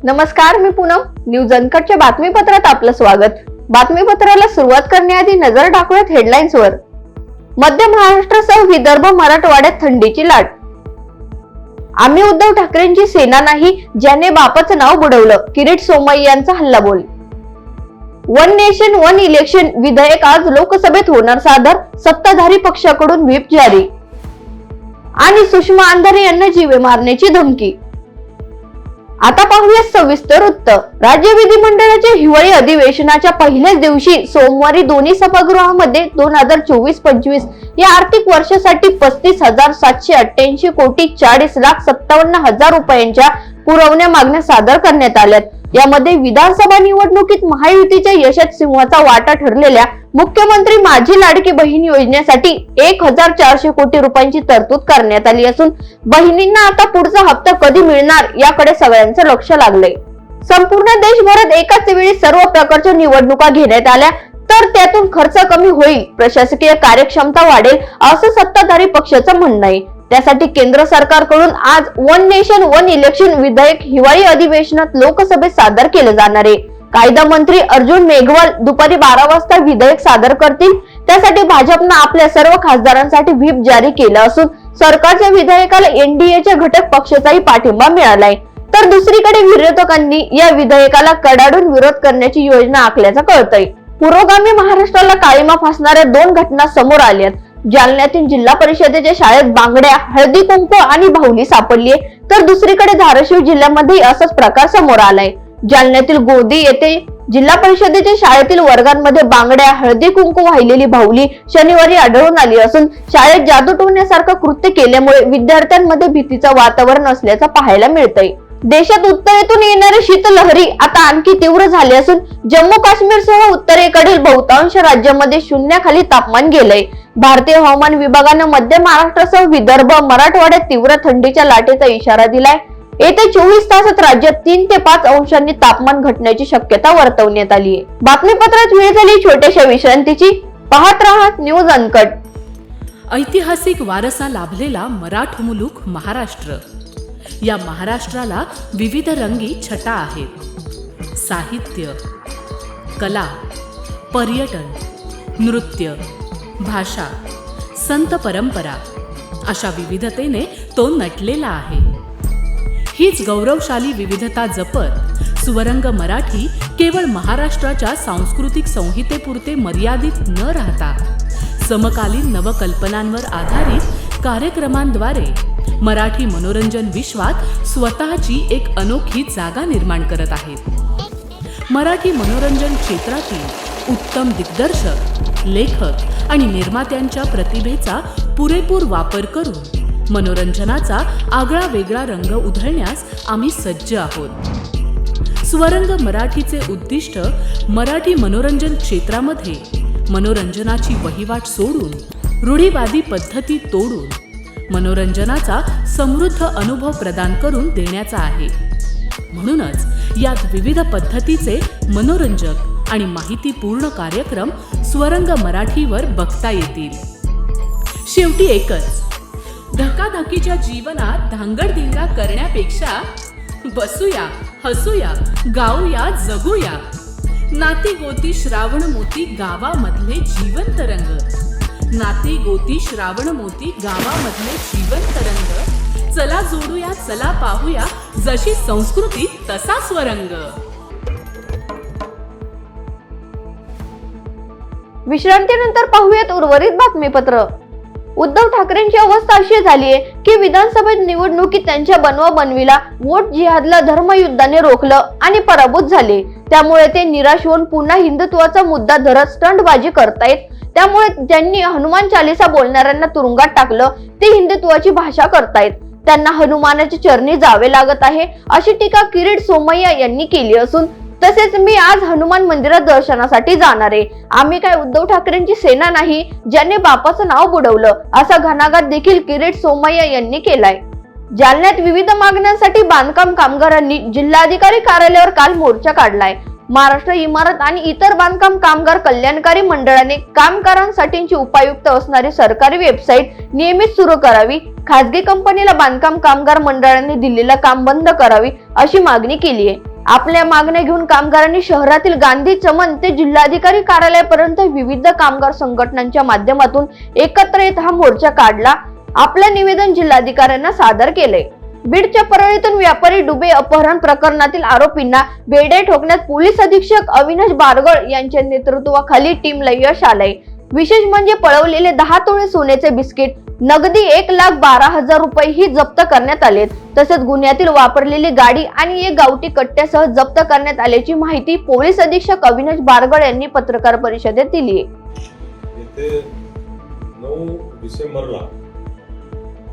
नमस्कार, मी पूनम. न्यूज अनकटच्या बातमीपत्रात आपलं स्वागत. बातमीपत्राला सुरुवात करण्याआधी नजर टाकूयात हेडलाईन्सवर. मध्य महाराष्ट्रासह विदर्भ मराठवाड्यात थंडीची लाट. आम्ही उद्धव ठाकरेंची सेना नाही, ज्याने बापाचं नाव बुडवलं. किरीट सोमय्या यांचा हल्लाबोल. वन नेशन वन इलेक्शन विधेयक आज लोकसभेत होणार सादर. सत्ताधारी पक्षाकडून व्हीप जारी. आणि सुषमा अंधारे यांना जीवे मारण्याची धमकी. आता पाहूया सविस्तर वृत्त. राज्य विधिमंडळाच्या हिवाळी अधिवेशनाच्या पहिल्याच दिवशी सोमवारी दोन्ही सभागृहामध्ये 2024-25 या आर्थिक वर्षासाठी 35,788 कोटी 40,57,000 रुपयांच्या पुरवण्या मागण्या सादर करण्यात आल्या. यामध्ये विधानसभा निवडणुकीत महायुतीच्या यशात सिंहाचा वाटा ठरलेल्या मुख्यमंत्री माझी लाडकी बहीण योजनेसाठी 1,400 कोटी रुपयांची तरतूद करण्यात आली असून बहिणींना आता पुढचा हप्ता कधी मिळणार याकडे सगळ्यांचं लक्ष लागलंय. संपूर्ण देशभरात एकाच वेळी सर्व प्रकारच्या निवडणुका घेण्यात आल्या तर त्यातून खर्च कमी होईल, प्रशासकीय कार्यक्षमता वाढेल असं सत्ताधारी पक्षाचं म्हणणं आहे. त्यासाठी केंद्र सरकारकडून आज वन नेशन वन इलेक्शन विधेयक हिवाळी अधिवेशनात लोकसभेत सादर केले जाणार आहे. कायदा मंत्री अर्जुन मेघवाल दुपारी 12 वाजता विधेयक सादर करतील. त्यासाठी भाजपनं आपल्या सर्व खासदारांसाठी व्हीप जारी केलं असून सरकारच्या विधेयकाला एनडीएच्या घटक पक्षाचाही पाठिंबा मिळालाय. तर दुसरीकडे विरोधकांनी या विधेयकाला कडाडून विरोध करण्याची योजना आखल्याचं कळतंय. पुरोगामी महाराष्ट्राला काळीमा फासणाऱ्या 2 घटना समोर आल्यात. जालन्यातील जिल्हा परिषदेच्या शाळेत बांगड्या, हळदी कुंकू आणि बाहुली सापडलीये, तर दुसरीकडे धाराशिव जिल्ह्यामध्ये असाच प्रकार समोर आलाय. जालन्यातील गोदी येथे जिल्हा परिषदेच्या शाळेतील वर्गांमध्ये बांगड्या, हळदी कुंकू वाहिलेली बाहुली शनिवारी आढळून आली असून शाळेत जादू टोण्यासारखं कृत्य केल्यामुळे विद्यार्थ्यांमध्ये भीतीचं वातावरण असल्याचं पाहायला मिळतंय. देशात उत्तरेतून येणारी शीतलहरी आता आणखी तीव्र झाली असून जम्मू काश्मीर सह उत्तरेकडील बहुतांश राज्यामध्ये शून्याखाली तापमान गेलंय. भारतीय हवामान विभागानं मध्य महाराष्ट्रासह विदर्भ मराठवाड्यात तीव्र थंडीच्या लाटेचा इशारा दिलाय. येत्या 24 तासात राज्यात 3 ते 5 अंशांनी तापमान घटण्याची शक्यता वर्तवण्यात आली आहे. बातमीपत्रात वेळ झाली छोट्याशा विश्रांतीची. पाहत रहा न्यूज अनकट. ऐतिहासिक वारसा लाभलेला मराठ मुलूक महाराष्ट्र. या महाराष्ट्राला विविध रंगी छटा आहेत. साहित्य, कला, पर्यटन, नृत्य, भाषा, संत परंपरा अशा विविधतेने तो नटलेला आहे. हीच गौरवशाली विविधता जपत स्वरंग मराठी केवळ महाराष्ट्राच्या सांस्कृतिक संहितेपुरते मर्यादित न राहता समकालीन नवकल्पनांवर आधारित कार्यक्रमांद्वारे मराठी मनोरंजन विश्वात स्वतःची एक अनोखी जागा निर्माण करत आहेत. मराठी मनोरंजन क्षेत्रातील उत्तम दिग्दर्शक, लेखक आणि निर्मात्यांच्या प्रतिभेचा पुरेपूर वापर करून मनोरंजनाचा आगळा वेगळा रंग उधळण्यास आम्ही सज्ज आहोत. स्वरंग मराठीचे उद्दिष्ट मराठी मनोरंजन क्षेत्रामध्ये मनोरंजनाची वहिवाट सोडून, रूढीवादी पद्धती तोडून मनोरंजनाचा समृद्ध अनुभव प्रदान करून देण्याचा आहे. म्हणूनच यात विविध पद्धतीचे मनोरंजक आणि माहितीपूर्ण कार्यक्रम स्वरंग मराठीवर बघता येतील. शेवटी एकच, धकाधकीच्या जीवनात धांगडधिंगा करण्यापेक्षा बसूया, हसूया, गाऊया, जगूया. नाती गोती श्रावण मोती गावामधले जीवंत रंग. नाती गोती श्रावण मोती गावामधले जीवंत रंग. चला जोडूया, चला पाहूया, जशी संस्कृती तसा स्वरंग. विश्रांतीनंतर पाहूयात उर्वरित बातमीपत्र. उद्धव ठाकरेंची अवस्था अशी झालीये की विधानसभेत निवडणुकीत त्यांच्या बनवाबनवीला वोट जिहादला धर्मयुद्धाने रोखलं आणि पराभूत झाले. त्यामुळे ते निराश होऊन पुन्हा हिंदुत्वाचा मुद्दा धरत स्टंटबाजी करतायत. त्यामुळे ज्यांनी हनुमान चालीसा बोलणाऱ्यांना तुरुंगात टाकलं ते हिंदुत्वाची भाषा करतायत. त्यांना हनुमानाच्या चरणी जावे लागत आहे अशी टीका किरीट सोमय्या यांनी केली असून तसेच मी आज हनुमान मंदिरात दर्शनासाठी जाणार आहे. आम्ही काय उद्धव ठाकरेंची सेना नाही, ज्याने बापाचं नाव बुडवलं असा घणाघात देखील किरीट सोमय्या यांनी केलाय. जालन्यात विविध मागण्यांसाठी बांधकाम कामगारांनी जिल्हाधिकारी कार्यालयावर काल मोर्चा काढलाय. महाराष्ट्र इमारत आणि इतर बांधकाम कामगार कल्याणकारी मंडळाने कामगारांसाठीची उपयुक्त असणारी सरकारी वेबसाईट नियमित सुरू करावी, खासगी कंपनीला बांधकाम कामगार मंडळाने दिलेलं काम बंद करावी अशी मागणी केली आहे. आपल्या मागण्या घेऊन कामगारांनी शहरातील गांधी चमन ते जिल्हाधिकारी कार्यालयापर्यंत विविध कामगार संघटनांच्या माध्यमातून एकत्र येत हा मोर्चा काढला. आपलं निवेदन जिल्हाधिकाऱ्यांना सादर केले. बीडच्या परळीतून व्यापारी डुबे अपहरण प्रकरणातील आरोपींना बेड्या ठोकण्यात पोलीस अधीक्षक अविनाश बारगळ यांच्या नेतृत्वाखाली टीमला यश आलंय. विशेष म्हणजे पळवलेले 10 तोळे सोन्याचे बिस्किट, नगदी 1,12,000 रुपये ही जप्त करण्यात आले. तसेच गुन्ह्यातील वापरलेली गाडी आणि एक गावठी कट्ट्यासह जप्त करण्यात आल्याची माहिती पोलीस अधीक्षक अविनाश बारगळ यांनी पत्रकार परिषदेत दिली. येथे 9 डिसेंबरला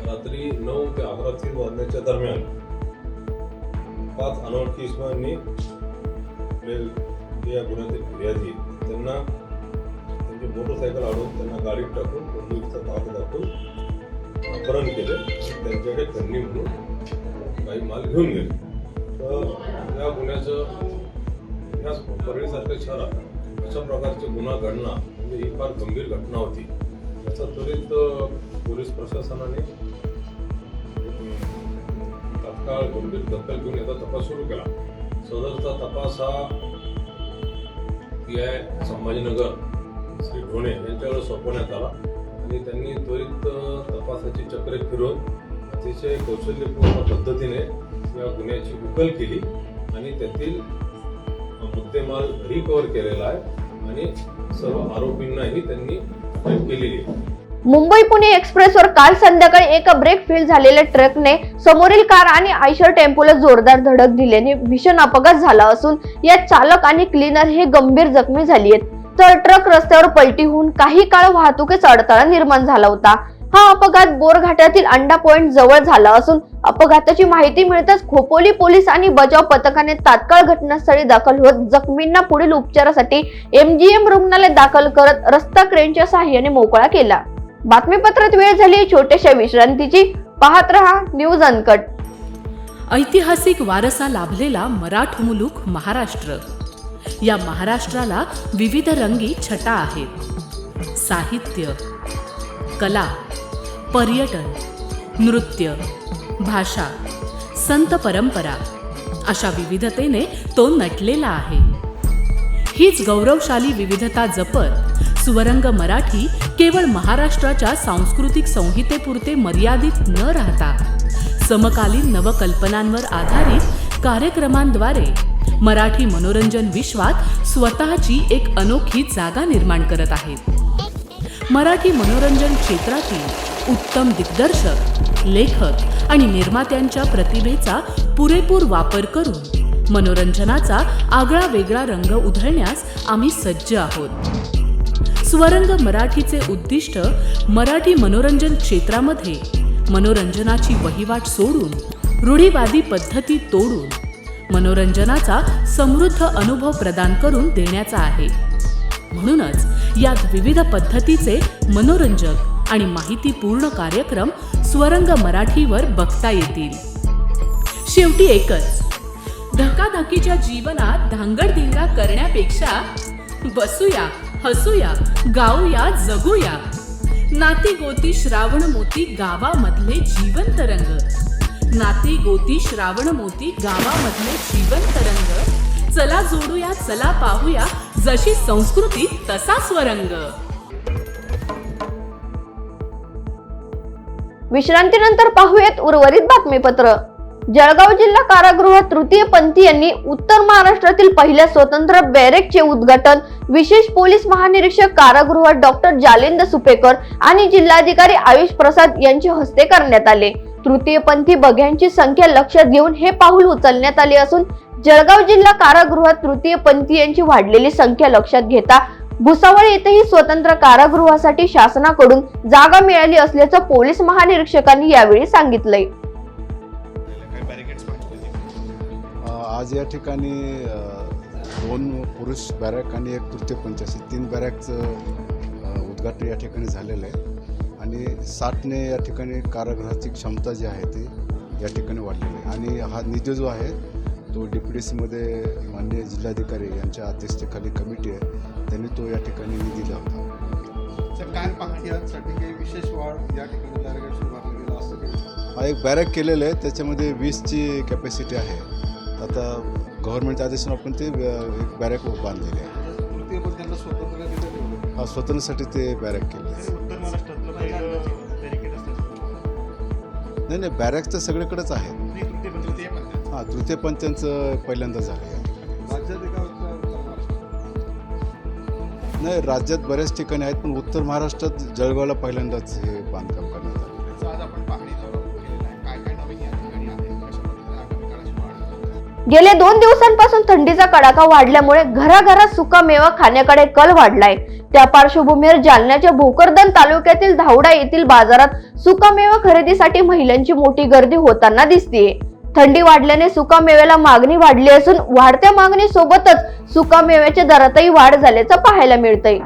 रात्री 9 ते 11:03 वाजण्याच्या दरम्यान 5 अनोळखी इसमांनी या गुन्ह्यातील फिर्यादी त्यांना त्यांची मोटरसायकल अडवून त्यांना गाडीत टाकून बंदुकीचा धाक दाखवून अपहरण केले. त्यांच्याकडे खंडणी म्हणून काही माल घेऊन गेले. तर या गुन्ह्याचं ह्या परळीसारख्या शहरात अशा प्रकारचे गुन्हा घडणं म्हणजे ही फार गंभीर घटना होती. याचा त्वरित पोलीस प्रशासनाने तात्काळ गंभीर दखल घेऊन याचा तपास सुरू केला. सदरचा तपास हा PI संभाजीनगर श्री ढोणे यांच्याकडे सोपवण्यात आला आणि त्यांनी त्वरित तपासाची चक्रे फिरवून अतिशय कौशल्यपूर्ण पद्धतीने या गुन्ह्याची उकल केली आणि त्यातील मुद्देमाल रिकव्हर केलेला आहे आणि सर्व आरोपींनाही त्यांनी अटक केलेली आहे. मुंबई पुणे एक्सप्रेसवर काल संध्याकाळी एका ब्रेक फेल झालेल्या ट्रकने समोरील कार आणि आयशर टेम्पोला जोरदार धडक दिल्याने भीषण अपघात झाला असून यात चालक आणि क्लीनर हे गंभीर जखमी झाली आहेत. तर ट्रक रस्त्यावर पलटी होऊन काही काळ वाहतुकीचा अडथळा निर्माण झाला होता. हा अपघात बोरघाटातील अंडा पॉइंट जवळ झाला असून अपघाताची माहिती मिळताच खोपोली पोलीस आणि बचाव पथकाने तात्काळ घटनास्थळी दाखल होत जखमींना पुढील उपचारासाठी MGM रुग्णालयात दाखल करत रस्ता क्रेनच्या सहाय्याने मोकळा केला. बातमीपत्रात वेळ झाली छोट्याशा विश्रांतीची. पाहत रहा न्यूज अनकट. ऐतिहासिक वारसा लाभलेला मराठ मुलूक महाराष्ट्र. या महाराष्ट्राला विविध रंगी छटा आहेत. साहित्य, कला, पर्यटन, नृत्य, भाषा, संत परंपरा अशा विविधतेने तो नटलेला आहे. हीच गौरवशाली विविधता जपत सुवरंग मराठी केवळ महाराष्ट्राच्या सांस्कृतिक संहितेपुरते मर्यादित न राहता समकालीन नवकल्पनांवर आधारित कार्यक्रमांद्वारे मराठी मनोरंजन विश्वात स्वतःची एक अनोखी जागा निर्माण करत आहेत. मराठी मनोरंजन क्षेत्रातील उत्तम दिग्दर्शक, लेखक आणि निर्मात्यांच्या प्रतिभेचा पुरेपूर वापर करून मनोरंजनाचा आगळा वेगळा रंग उधळण्यास आम्ही सज्ज आहोत. स्वरंग मराठीचे उद्दिष्ट मराठी मनोरंजन क्षेत्रामध्ये मनोरंजनाची वहिवाट सोडून रूढीवादी पद्धती तोडून मनोरंजनाचा समृद्ध अनुभव प्रदान करून देण्याचा आहे. म्हणूनच यात विविध पद्धतीचे मनोरंजक आणि माहितीपूर्ण कार्यक्रम स्वरंग मराठीवर बघता येतील. शेवटी एकच, धकाधकीच्या जीवनात धांगडधिंगा करण्यापेक्षा बसूया, हसूया, गाऊया, जगूया. नाती गोती श्रावण मोती गावामधले जिवंत रंग. नाती गोती श्रावण मोती गावामधले जिवंत रंग. चला जोडूया, चला पाहूया, जशी संस्कृती तसा स्वरंग. विश्रांतीनंतर पाहूयात उर्वरित बातमीपत्र. जळगाव जिल्हा कारागृहात तृतीय पंथी यांनी उत्तर महाराष्ट्रातील पहिल्या स्वतंत्र बॅरेकचे उद्घाटन विशेष पोलीस महानिरीक्षक कारागृह डॉक्टर जालिंद सुपेकर आणि जिल्हाधिकारी आयुष प्रसाद यांच्या हस्ते करण्यात आले. तृतीय पंथी बघ्यांची संख्या लक्षात घेऊन हे पाऊल उचलण्यात आले असून जळगाव जिल्हा कारागृहात तृतीय पंथी यांची वाढलेली संख्या लक्षात घेता भुसावळ येथेही स्वतंत्र कारागृहासाठी शासनाकडून जागा मिळाली असल्याचं पोलीस महानिरीक्षकांनी यावेळी सांगितलंय. आज या ठिकाणी 2 पुरुष बॅरॅक आणि 1 तृतीय पंच असे 3 बॅरॅकचं उद्घाटन या ठिकाणी झालेलं आहे आणि 60ने या ठिकाणी कारागृहाची क्षमता जी आहे ती या ठिकाणी वाढलेली आहे आणि हा निधी जो आहे तो DPDCमध्ये माननीय जिल्हाधिकारी यांच्या अध्यक्षतेखाली कमिटी आहे, त्यांनी तो या ठिकाणी निधी दिला होता. काय पाहण्यासाठी काही विशेष वाढ या ठिकाणी बॅरॅकेडशी बांधलं गेलं असं काही? हा एक बॅरॅक केलेलं आहे, त्याच्यामध्ये 20ची कॅपॅसिटी आहे. आता गव्हर्नमेंटच्या आदेशानं आपण ते एक बॅरॅक बांधलेले आहे. तृतीय पण त्यांना स्वतंत्र तिथे ठेवलं. हा स्वतंत्रसाठी ते बॅरॅक केले आहे. उत्तर महाराष्ट्रातलं पहिलं बॅरिकेड असतं. नाही बॅरॅक्स तर सगळीकडेच आहेत. तृतीय पंचायत. हां तृतीय पंचांचं पहिल्यांदा झालं आहे. राज्यात एका उत्तर महाराष्ट्रात. नाही राज्यात बऱ्याच ठिकाणी आहेत, पण उत्तर महाराष्ट्रात जळगावला पहिल्यांदाच हे बांधकाम करण्यात आलं. त्याचा आज आपण पाहणी दौरा केलेला आहे. काय काय नवीन या ठिकाणी आहे, कशा पद्धतीने आगामी काळाची वाढ. गेले 2 दिवसांपासून थंडीचा कडाका वाढल्यामुळे घराघरात सुका मेवा खाण्याकडे कल वाढलाय. त्या पार्श्वभूमीवर जालन्याच्या भोकरदन तालुक्यातील धावडा येथील बाजारात सुका मेवा खरेदीसाठी महिलांची मोठी गर्दी होताना दिसतीये. थंडी वाढल्याने सुका मेव्याला मागणी वाढली असून वाढत्या मागणी सोबतच सुका मेव्याच्या दरातही वाढ झाल्याचं पाहायला मिळतंय.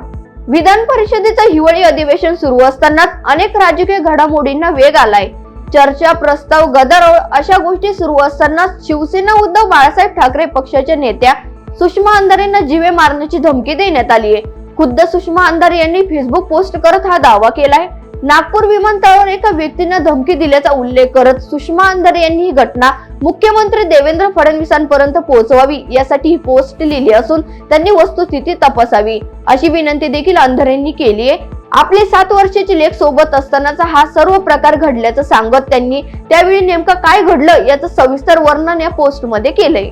विधान परिषदेचं हिवाळी अधिवेशन सुरू असतानाच अनेक राजकीय घडामोडींना वेग आलाय. चर्चा, प्रस्ताव, गदारोळ अशा गोष्टी सुरू असताना शिवसेना उद्धव बाळासाहेब ठाकरे पक्षाच्या नेत्या सुषमा अंधारे यांना जीवे मारण्याची धमकी देण्यात आली आहे. खुद्द सुषमा अंधारे यांनी फेसबुक पोस्ट करत हा दावा केलाय. नागपूर विमानतळावर एका व्यक्तीने धमकी दिल्याचा उल्लेख करत सुषमा अंधारे यांनी ही घटना मुख्यमंत्री देवेंद्र फडणवीसांपर्यंत पोहोचवावी यासाठी ही पोस्ट लिहिली असून त्यांनी वस्तुस्थिती तपासावी अशी विनंती देखील अंधारे यांनी केली आहे. आपली 7 वर्षाची लेक सोबत असतानाचा हा सर्व प्रकार घडल्याचं सांगत त्यांनी त्यावेळी नेमकं काय घडलं याचं सविस्तर वर्णन या पोस्ट मध्ये केलंय.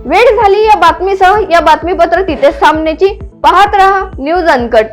वेळ झाली या बातमीसह या बातमीपत्र तिथेच थांबण्याची. पाहत रहा न्यूज अनकट.